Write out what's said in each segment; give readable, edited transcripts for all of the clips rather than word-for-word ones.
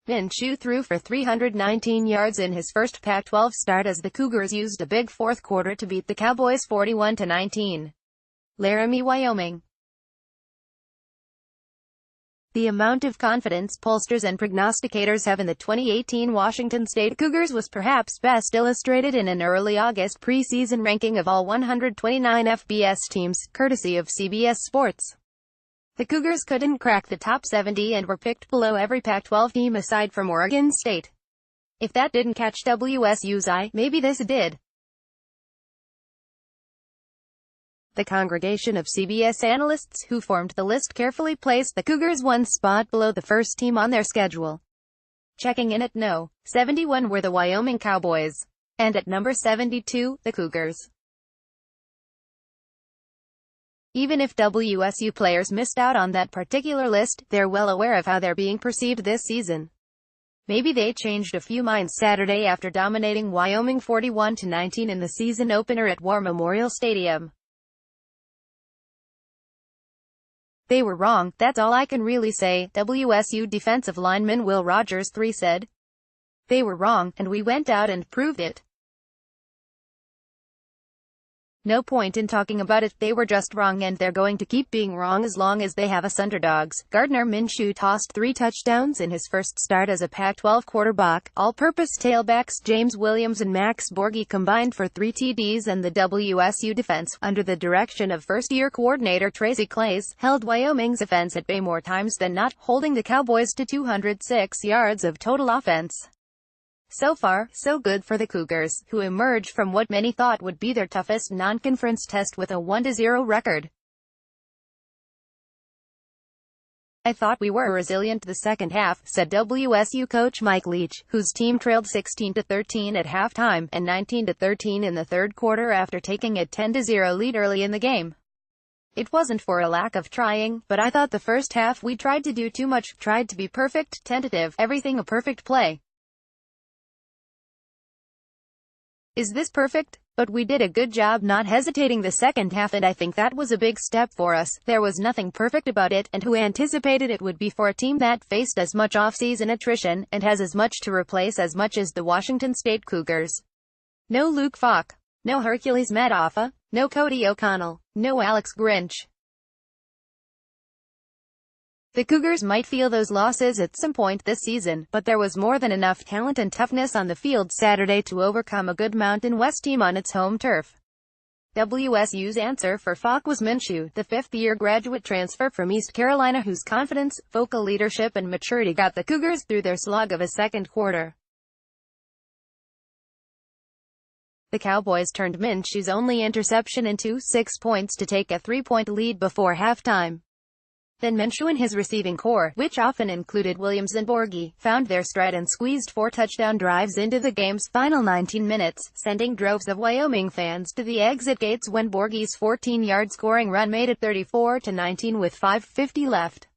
Minshew threw for 319 yards in his first Pac-12 start as the Cougars used a big fourth quarter to beat the Cowboys 41-19. Laramie, Wyoming. The amount of confidence pollsters and prognosticators have in the 2018 Washington State Cougars was perhaps best illustrated in an early August preseason ranking of all 129 FBS teams, courtesy of CBS Sports. The Cougars couldn't crack the top 70 and were picked below every Pac-12 team aside from Oregon State. If that didn't catch WSU's eye, maybe this did. The congregation of CBS analysts who formed the list carefully placed the Cougars one spot below the first team on their schedule. Checking in at No. 71 were the Wyoming Cowboys. And at number 72, the Cougars. Even if WSU players missed out on that particular list, they're well aware of how they're being perceived this season. Maybe they changed a few minds Saturday after dominating Wyoming 41-19 in the season opener at War Memorial Stadium. They were wrong, that's all I can really say, WSU defensive lineman Will Rogers III said. They were wrong, and we went out and proved it. No point in talking about it, they were just wrong and they're going to keep being wrong as long as they have us underdogs. Gardner Minshew tossed 3 touchdowns in his first start as a Pac-12 quarterback. All-purpose tailbacks James Williams and Max Borghi combined for 3 TDs, and the WSU defense, under the direction of first-year coordinator Tracy Claeys, held Wyoming's offense at bay more times than not, holding the Cowboys to 206 yards of total offense. So far, so good for the Cougars, who emerged from what many thought would be their toughest non-conference test with a 1-0 record. I thought we were resilient the second half, said WSU coach Mike Leach, whose team trailed 16-13 at halftime, and 19-13 in the third quarter after taking a 10-0 lead early in the game. It wasn't for a lack of trying, but I thought the first half we tried to do too much, tried to be perfect, tentative, everything a perfect play. Is this perfect? But we did a good job not hesitating the second half, and I think that was a big step for us. There was nothing perfect about it, and who anticipated it would be for a team that faced as much off-season attrition, and has as much to replace as much as the Washington State Cougars. No Luke Falk. No Hercules Matoffa. No Cody O'Connell. No Alex Grinch. The Cougars might feel those losses at some point this season, but there was more than enough talent and toughness on the field Saturday to overcome a good Mountain West team on its home turf. WSU's answer for Falk was Minshew, the fifth-year graduate transfer from East Carolina whose confidence, vocal leadership and maturity got the Cougars through their slog of a second quarter. The Cowboys turned Minshew's only interception into 6 points to take a 3-point lead before halftime. Then Minshew and his receiving corps, which often included Williams and Borghi, found their stride and squeezed 4 touchdown drives into the game's final 19 minutes, sending droves of Wyoming fans to the exit gates when Borghi's 14-yard scoring run made it 34-19 with 5:50 left.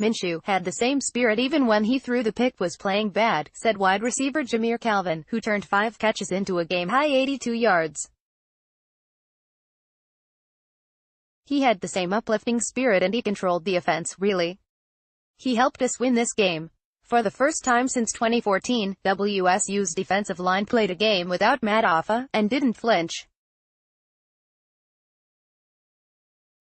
Minshew had the same spirit even when he threw the pick was playing bad, said wide receiver Jameer Calvin, who turned 5 catches into a game-high 82 yards. He had the same uplifting spirit and he controlled the offense, really. He helped us win this game. For the first time since 2014, WSU's defensive line played a game without Matoffa, and didn't flinch.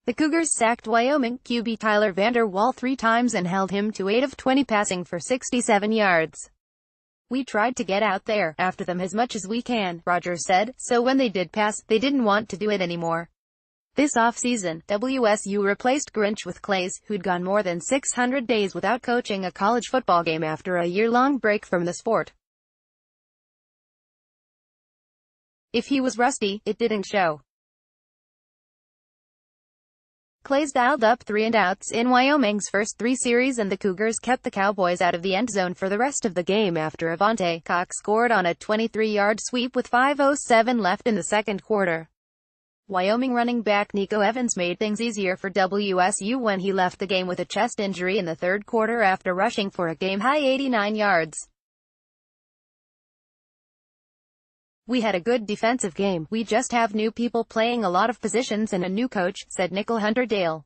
The Cougars sacked Wyoming QB Tyler Vander Waal 3 times and held him to 8 of 20 passing for 67 yards. We tried to get out there, after them as much as we can, Rogers said, so when they did pass, they didn't want to do it anymore. This offseason, WSU replaced Grinch with Claeys, who'd gone more than 600 days without coaching a college football game after a year-long break from the sport. If he was rusty, it didn't show. Claeys dialed up 3 and outs in Wyoming's first 3 series, and the Cougars kept the Cowboys out of the end zone for the rest of the game after Avante Cox scored on a 23-yard sweep with 5:07 left in the second quarter. Wyoming running back Nico Evans made things easier for WSU when he left the game with a chest injury in the third quarter after rushing for a game-high 89 yards. We had a good defensive game. We just have new people playing a lot of positions and a new coach, said nickel Hunter Dale.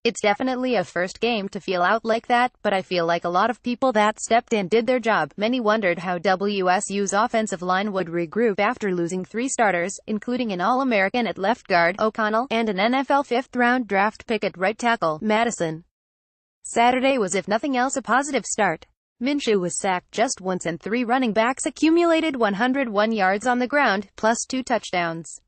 It's definitely a first game to feel out like that, but I feel like a lot of people that stepped in did their job. Many wondered how WSU's offensive line would regroup after losing 3 starters, including an All-American at left guard, O'Connell, and an NFL fifth-round draft pick at right tackle, Madison. Saturday was, if nothing else, a positive start. Minshew was sacked just once and 3 running backs accumulated 101 yards on the ground, plus 2 touchdowns.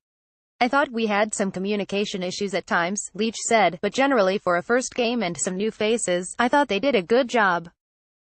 I thought we had some communication issues at times, Leach said, but generally for a first game and some new faces, I thought they did a good job.